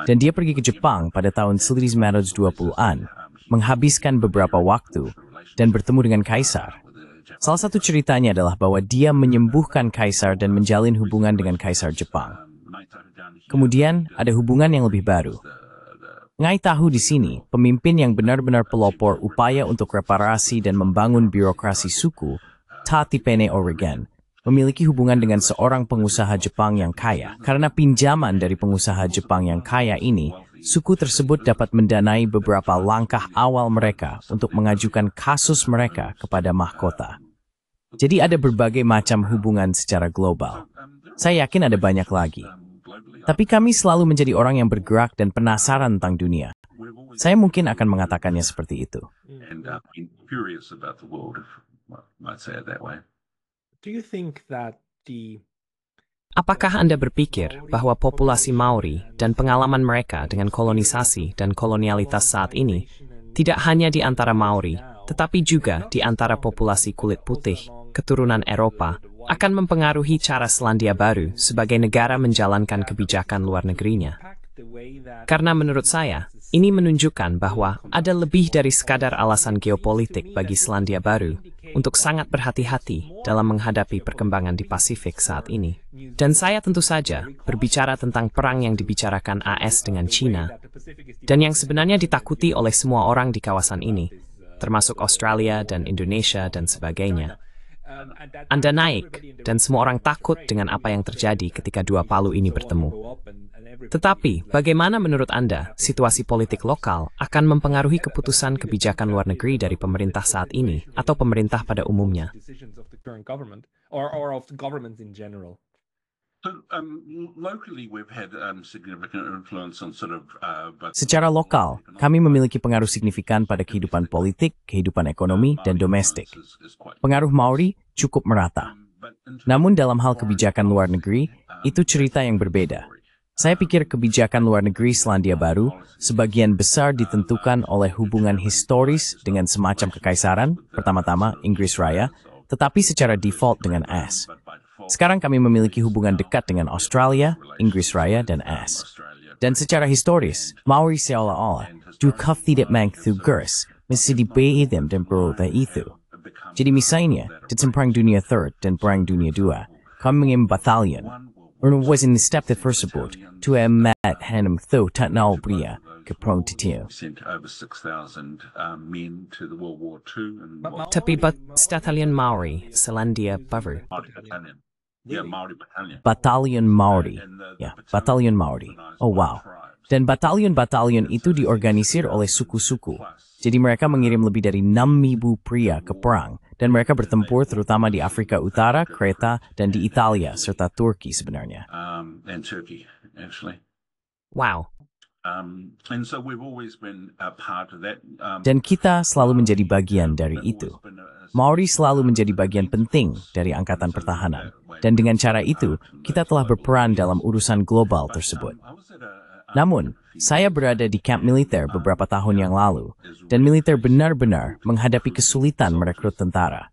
Dan dia pergi ke Jepang pada tahun 1920-an, menghabiskan beberapa waktu, dan bertemu dengan Kaisar. Salah satu ceritanya adalah bahwa dia menyembuhkan Kaisar dan menjalin hubungan dengan Kaisar Jepang. Kemudian ada hubungan yang lebih baru. Ngai tahu di sini, pemimpin yang benar-benar pelopor upaya untuk reparasi dan membangun birokrasi suku, Tatipene Oregon, memiliki hubungan dengan seorang pengusaha Jepang yang kaya. Karena pinjaman dari pengusaha Jepang yang kaya ini, suku tersebut dapat mendanai beberapa langkah awal mereka untuk mengajukan kasus mereka kepada mahkota. Jadi ada berbagai macam hubungan secara global. Saya yakin ada banyak lagi. Tapi kami selalu menjadi orang yang bergerak dan penasaran tentang dunia. Saya mungkin akan mengatakannya seperti itu. Apakah Anda berpikir bahwa populasi Maori dan pengalaman mereka dengan kolonisasi dan kolonialitas saat ini tidak hanya di antara Maori, tetapi juga di antara populasi kulit putih, keturunan Eropa, akan mempengaruhi cara Selandia Baru sebagai negara menjalankan kebijakan luar negerinya? Karena menurut saya, ini menunjukkan bahwa ada lebih dari sekadar alasan geopolitik bagi Selandia Baru untuk sangat berhati-hati dalam menghadapi perkembangan di Pasifik saat ini. Dan saya tentu saja berbicara tentang perang yang dibicarakan AS dengan China, dan yang sebenarnya ditakuti oleh semua orang di kawasan ini, termasuk Australia dan Indonesia dan sebagainya. Anda naik, dan semua orang takut dengan apa yang terjadi ketika dua palu ini bertemu. Tetapi, bagaimana menurut Anda situasi politik lokal akan mempengaruhi keputusan kebijakan luar negeri dari pemerintah saat ini atau pemerintah pada umumnya? Secara lokal, kami memiliki pengaruh signifikan pada kehidupan politik, kehidupan ekonomi, dan domestik. Pengaruh Maori cukup merata. Namun dalam hal kebijakan luar negeri, itu cerita yang berbeda. Saya pikir kebijakan luar negeri Selandia Baru sebagian besar ditentukan oleh hubungan historis dengan semacam kekaisaran, pertama-tama Inggris Raya, tetapi secara default dengan AS. Sekarang kami memiliki hubungan dekat dengan Australia, Inggris Raya, dan AS. Dan secara historis, Maori seolah-olah juga tidak mengtugas mesti dibayar dan berolah itu. Jadi misalnya, di Perang Dunia III dan Perang Dunia II, kami mengirim batalion, was in the step tersebut, to emat hanam tho tatnal bria ke Perang Titio. Sent over 6,000 men to the World War II and Tapi Battalion Maori, Selandia Baru. Maori Battalion. Yeah, Maori Battalion. Batalion Maori. Ya, Batalion Maori. Oh wow. Dan batalion-batalion itu diorganisir oleh suku-suku. Jadi mereka mengirim lebih dari 6.000 pria ke perang, dan mereka bertempur terutama di Afrika Utara, Kreta, dan di Italia, serta Turki sebenarnya. And Turkey, actually. Wow. And so we've always been a part of that. Dan kita selalu menjadi bagian dari itu. Maori selalu menjadi bagian penting dari Angkatan Pertahanan. Dan dengan cara itu, kita telah berperan dalam urusan global tersebut. Namun, saya berada di kamp militer beberapa tahun yang lalu, dan militer benar-benar menghadapi kesulitan merekrut tentara.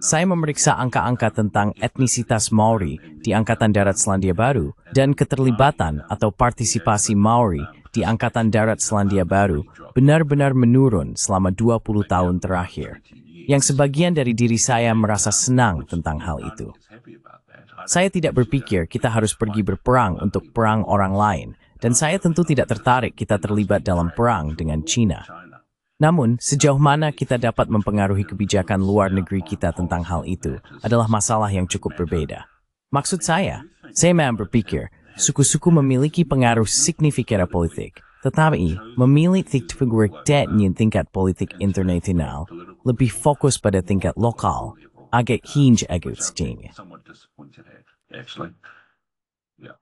Saya memeriksa angka-angka tentang etnisitas Maori di Angkatan Darat Selandia Baru dan keterlibatan atau partisipasi Maori di Angkatan Darat Selandia Baru benar-benar menurun selama 20 tahun terakhir, yang sebagian dari diri saya merasa senang tentang hal itu. Saya tidak berpikir kita harus pergi berperang untuk perang orang lain, dan saya tentu tidak tertarik kita terlibat dalam perang dengan China. Namun, sejauh mana kita dapat mempengaruhi kebijakan luar negeri kita tentang hal itu adalah masalah yang cukup berbeda. Maksud saya memang berpikir suku-suku memiliki pengaruh signifikan politik, tetapi memilih figur tingkat politik internasional lebih fokus pada tingkat lokal, agak hinge agak sedikit. Somewhat disappointed at, actually. Yeah.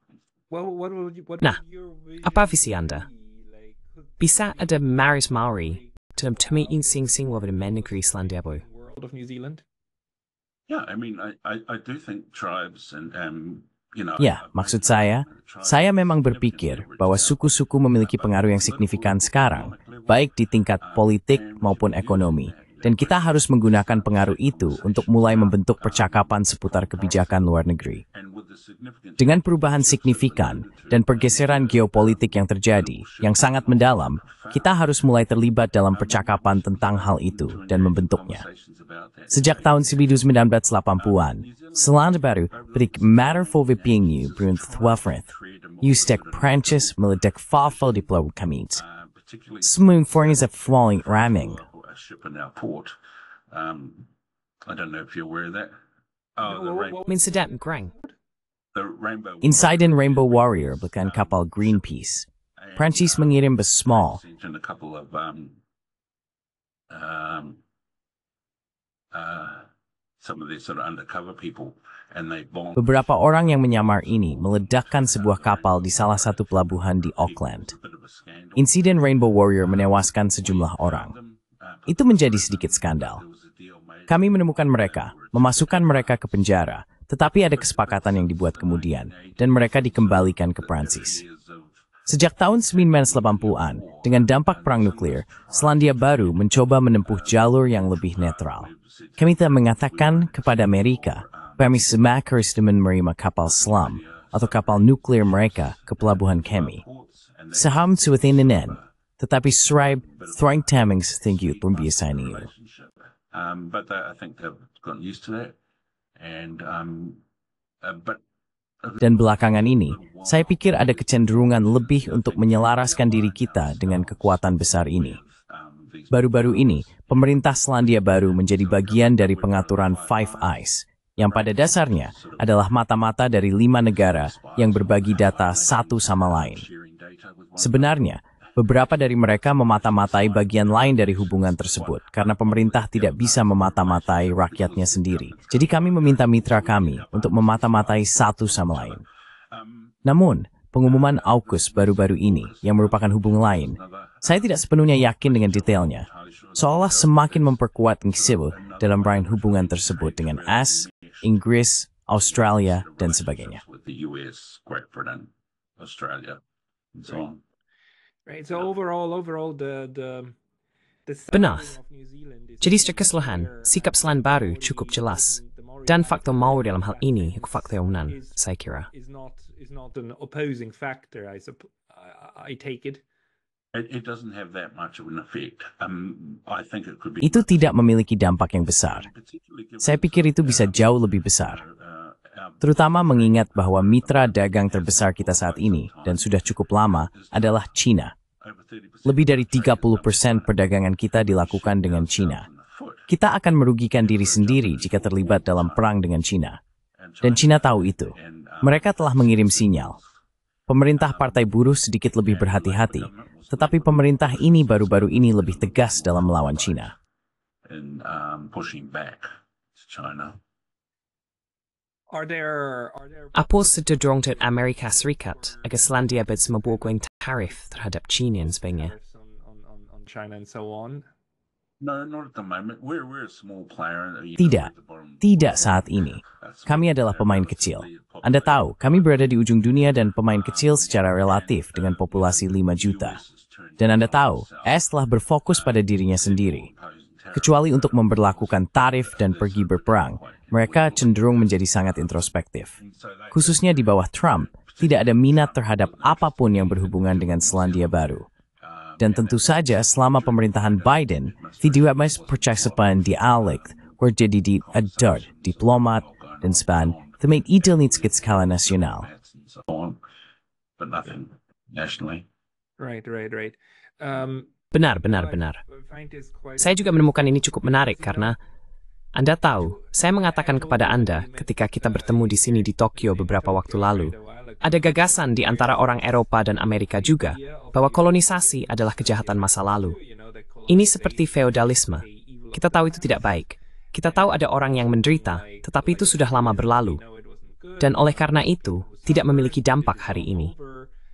Nah, apa visi Anda? Bisa ada Maris Maori dalam tumiin sing-sing wabah negeri Selandia Baru? World of New Zealand? Yeah, I mean, I do think tribes and you know. Ya, maksud saya memang berpikir bahwa suku-suku memiliki pengaruh yang signifikan sekarang, baik di tingkat politik maupun ekonomi, dan kita harus menggunakan pengaruh itu untuk mulai membentuk percakapan seputar kebijakan luar negeri. Dengan perubahan signifikan dan pergeseran geopolitik yang terjadi, yang sangat mendalam, kita harus mulai terlibat dalam percakapan tentang hal itu dan membentuknya. Sejak tahun 1980-an, Selandia Baru berik matter for vipingu berun thwafrith. Ustek Prancis meledek fafel di Pulau Kamits. Semung forings of falling ramming. Ship in our port. I don't know if you're aware of that. Oh, Min sedap grang. the Rainbow. Inside Rainbow Warrior bukan kapal Greenpeace. Prancis mengirim bus small. And a couple of some of these sort of undercover people, and they bombed. Beberapa orang yang menyamar ini meledakkan sebuah kapal di salah satu pelabuhan di Auckland. Insiden Rainbow Warrior menewaskan sejumlah orang. Itu menjadi sedikit skandal. Kami menemukan mereka, memasukkan mereka ke penjara, tetapi ada kesepakatan yang dibuat kemudian, dan mereka dikembalikan ke Prancis. Sejak tahun 1980-an, dengan dampak perang nuklir, Selandia Baru mencoba menempuh jalur yang lebih netral. Kami telah mengatakan kepada Amerika, kami semak harus menerima kapal selam atau kapal nuklir mereka ke pelabuhan kami. Saham suatinen, tetapi serib throwing tamings tinggi pembiasaan itu. But I think they've gotten used to that, and but Dan belakangan ini, saya pikir ada kecenderungan lebih untuk menyelaraskan diri kita dengan kekuatan besar ini. Baru-baru ini, pemerintah Selandia Baru menjadi bagian dari pengaturan Five Eyes, yang pada dasarnya adalah mata-mata dari 5 negara yang berbagi data satu sama lain. Sebenarnya, beberapa dari mereka memata-matai bagian lain dari hubungan tersebut karena pemerintah tidak bisa memata-matai rakyatnya sendiri. Jadi kami meminta mitra kami untuk memata-matai satu sama lain. Namun, pengumuman AUKUS baru-baru ini yang merupakan hubungan lain, saya tidak sepenuhnya yakin dengan detailnya. Seolah semakin memperkuat Ngisib dalam rangkaian hubungan tersebut dengan AS, Inggris, Australia, dan sebagainya. with the US, Great Britain, Australia and so on. Right. So overall, the Benar. standing of New Zealand is Jadi secara keseluruhan, sikap Selandia Baru cukup jelas. Dan faktor Maori dalam hal ini faktor unan, saya kira. is not an opposing factor. I take it. It doesn't have that much of an effect. I think it could be. Itu tidak memiliki dampak yang besar. Saya pikir itu bisa jauh lebih besar. Terutama mengingat bahwa mitra dagang terbesar kita saat ini, dan sudah cukup lama, adalah China. Lebih dari 30% perdagangan kita dilakukan dengan China. Kita akan merugikan diri sendiri jika terlibat dalam perang dengan China. Dan China tahu itu. Mereka telah mengirim sinyal. Pemerintah Partai Buruh sedikit lebih berhati-hati, tetapi pemerintah ini baru-baru ini lebih tegas dalam melawan China. Apa sedorong dari Amerika Serikat agar Selandia Baru membuat tarif terhadap China dan sebagainya? Tidak saat ini. Kami adalah pemain kecil. Anda tahu, kami berada di ujung dunia dan pemain kecil secara relatif dengan populasi 5 juta. Dan Anda tahu, AS telah berfokus pada dirinya sendiri. Kecuali untuk memberlakukan tarif dan pergi berperang, mereka cenderung menjadi sangat introspektif. Khususnya di bawah Trump, tidak ada minat terhadap apapun yang berhubungan dengan Selandia Baru. Dan tentu saja selama pemerintahan Biden, tidak percakapan dialek jadi di adart, diplomat, dan span, tempat itu di skala nasional. Right. Benar. Saya juga menemukan ini cukup menarik karena Anda tahu, saya mengatakan kepada Anda ketika kita bertemu di sini di Tokyo beberapa waktu lalu, ada gagasan di antara orang Eropa dan Amerika juga bahwa kolonisasi adalah kejahatan masa lalu. Ini seperti feodalisme. Kita tahu itu tidak baik. Kita tahu ada orang yang menderita, tetapi itu sudah lama berlalu. Dan oleh karena itu, tidak memiliki dampak hari ini.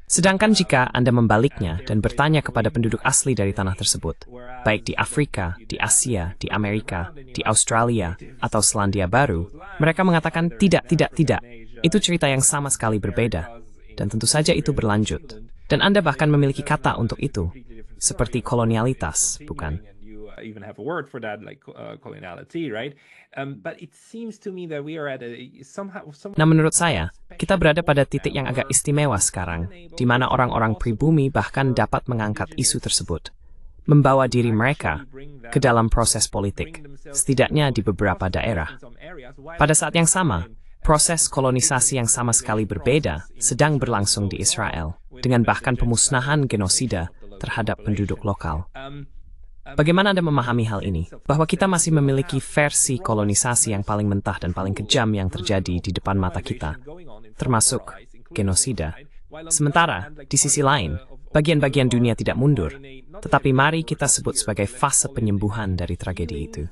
Sedangkan jika Anda membaliknya dan bertanya kepada penduduk asli dari tanah tersebut, baik di Afrika, di Asia, di Amerika, di Australia, atau Selandia Baru, mereka mengatakan tidak. Itu cerita yang sama sekali berbeda. Dan tentu saja itu berlanjut. Dan Anda bahkan memiliki kata untuk itu, seperti kolonialitas, bukan? Nah, menurut saya, kita berada pada titik yang agak istimewa sekarang, di mana orang-orang pribumi bahkan dapat mengangkat isu tersebut, membawa diri mereka ke dalam proses politik, setidaknya di beberapa daerah. Pada saat yang sama, proses kolonisasi yang sama sekali berbeda sedang berlangsung di Israel, dengan bahkan pemusnahan genosida terhadap penduduk lokal. Bagaimana Anda memahami hal ini? Bahwa kita masih memiliki versi kolonisasi yang paling mentah dan paling kejam yang terjadi di depan mata kita, termasuk genosida. Sementara, di sisi lain, bagian-bagian dunia tidak mundur, tetapi mari kita sebut sebagai fase penyembuhan dari tragedi itu.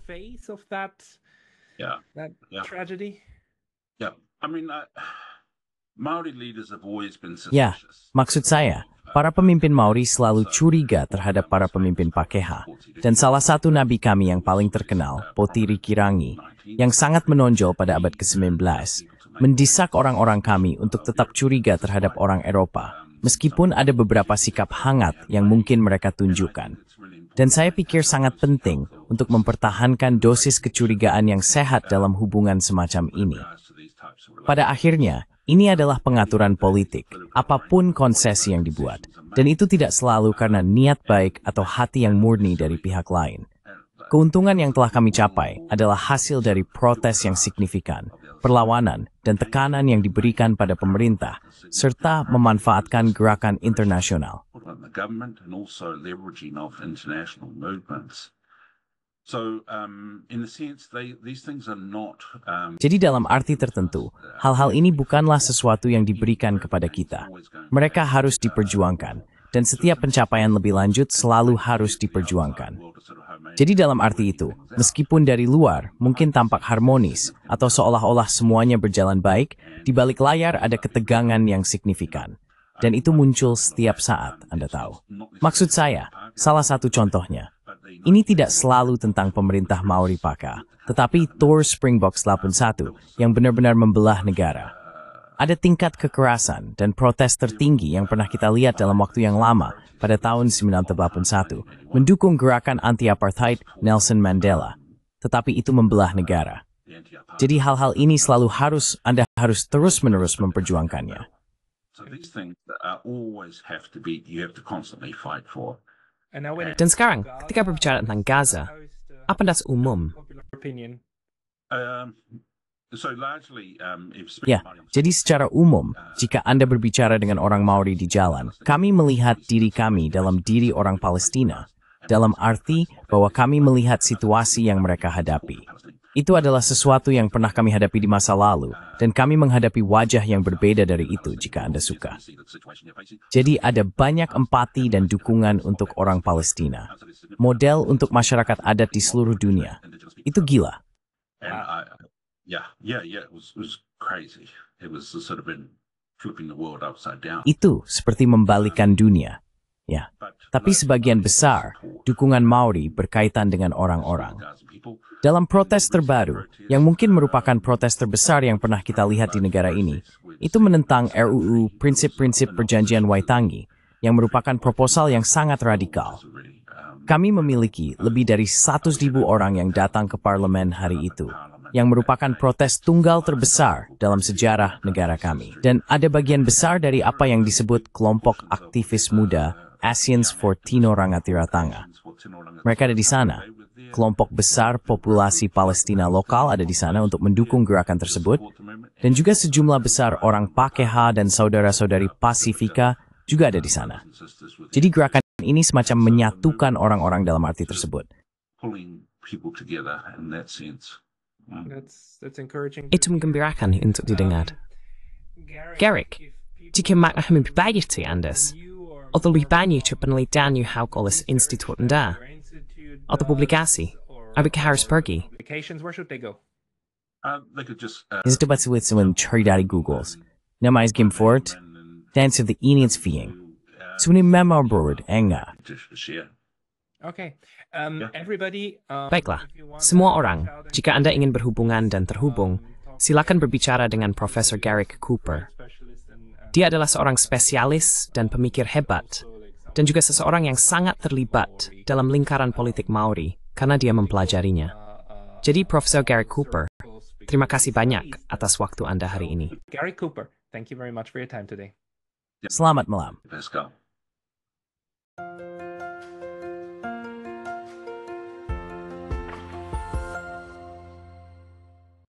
Ya, maksud saya, para pemimpin Maori selalu curiga terhadap para pemimpin Pakeha. Dan salah satu nabi kami yang paling terkenal, Potiri Kirangi, yang sangat menonjol pada abad ke-19, mendesak orang-orang kami untuk tetap curiga terhadap orang Eropa, meskipun ada beberapa sikap hangat yang mungkin mereka tunjukkan. Dan saya pikir sangat penting untuk mempertahankan dosis kecurigaan yang sehat dalam hubungan semacam ini. Pada akhirnya, ini adalah pengaturan politik, apapun konsesi yang dibuat, dan itu tidak selalu karena niat baik atau hati yang murni dari pihak lain. Keuntungan yang telah kami capai adalah hasil dari protes yang signifikan, perlawanan, dan tekanan yang diberikan pada pemerintah, serta memanfaatkan gerakan internasional. Jadi dalam arti tertentu, hal-hal ini bukanlah sesuatu yang diberikan kepada kita. Mereka harus diperjuangkan, dan setiap pencapaian lebih lanjut selalu harus diperjuangkan. Jadi dalam arti itu, meskipun dari luar mungkin tampak harmonis atau seolah-olah semuanya berjalan baik, di balik layar ada ketegangan yang signifikan. Dan itu muncul setiap saat, Anda tahu. Maksud saya, salah satu contohnya, ini tidak selalu tentang pemerintah Maori Paka, tetapi Tour Springboks 81 yang benar-benar membelah negara. Ada tingkat kekerasan dan protes tertinggi yang pernah kita lihat dalam waktu yang lama pada tahun 1981 mendukung gerakan anti-apartheid Nelson Mandela. Tetapi itu membelah negara. Jadi hal-hal ini Anda harus terus-menerus memperjuangkannya. So these things are always you have to constantly fight for. And now when it Dan sekarang, ketika berbicara tentang Gaza, apa pendapat umum? popular opinion, So largely, Ya, jadi secara umum, jika Anda berbicara dengan orang Maori di jalan, kami melihat diri kami dalam diri orang Palestina, dalam arti bahwa kami melihat situasi yang mereka hadapi. Itu adalah sesuatu yang pernah kami hadapi di masa lalu, dan kami menghadapi wajah yang berbeda dari itu jika Anda suka. Jadi ada banyak empati dan dukungan untuk orang Palestina. Model untuk masyarakat adat di seluruh dunia. Itu gila. And it was crazy. It was sort of been flipping the world upside down. Itu seperti membalikan dunia. Ya, tapi sebagian besar, dukungan Maori berkaitan dengan orang-orang. Dalam protes terbaru, yang mungkin merupakan protes terbesar yang pernah kita lihat di negara ini, itu menentang RUU Prinsip-Prinsip Perjanjian Waitangi, yang merupakan proposal yang sangat radikal. Kami memiliki lebih dari 100.000 orang yang datang ke parlemen hari itu, yang merupakan protes tunggal terbesar dalam sejarah negara kami. Dan ada bagian besar dari apa yang disebut kelompok aktivis muda Asians for Tino Rangatira-Tanga. Mereka ada di sana. Kelompok besar populasi Palestina lokal ada di sana untuk mendukung gerakan tersebut, dan juga sejumlah besar orang Pakeha dan saudara-saudari Pasifika juga ada di sana. Jadi gerakan ini semacam menyatukan orang-orang dalam arti tersebut. Pulling people together in that sense. that's encouraging. Itu menggembirakan untuk didengar. Garrick, jika makna memperbaiki Andes, atau lebih banyak penelitian yang oleh institut Anda, atau publikasi, apakah harus pergi? Vacations, where should they go? They could just Is itu dapat cari dari Googles. Nama is Game Fort, Dance of the Indians Fiing. Sebenarnya memang board, enggak. share. Okay. Everybody. Baiklah, semua orang, jika Anda ingin berhubungan dan terhubung, silakan berbicara dengan Profesor Garrick Cooper. Dia adalah seorang spesialis dan pemikir hebat, dan juga seseorang yang sangat terlibat dalam lingkaran politik Maori karena dia mempelajarinya. Jadi Profesor Garrick Cooper, terima kasih banyak atas waktu Anda hari ini. Gary Cooper, thank you very much for your time today. Selamat malam. Pascal.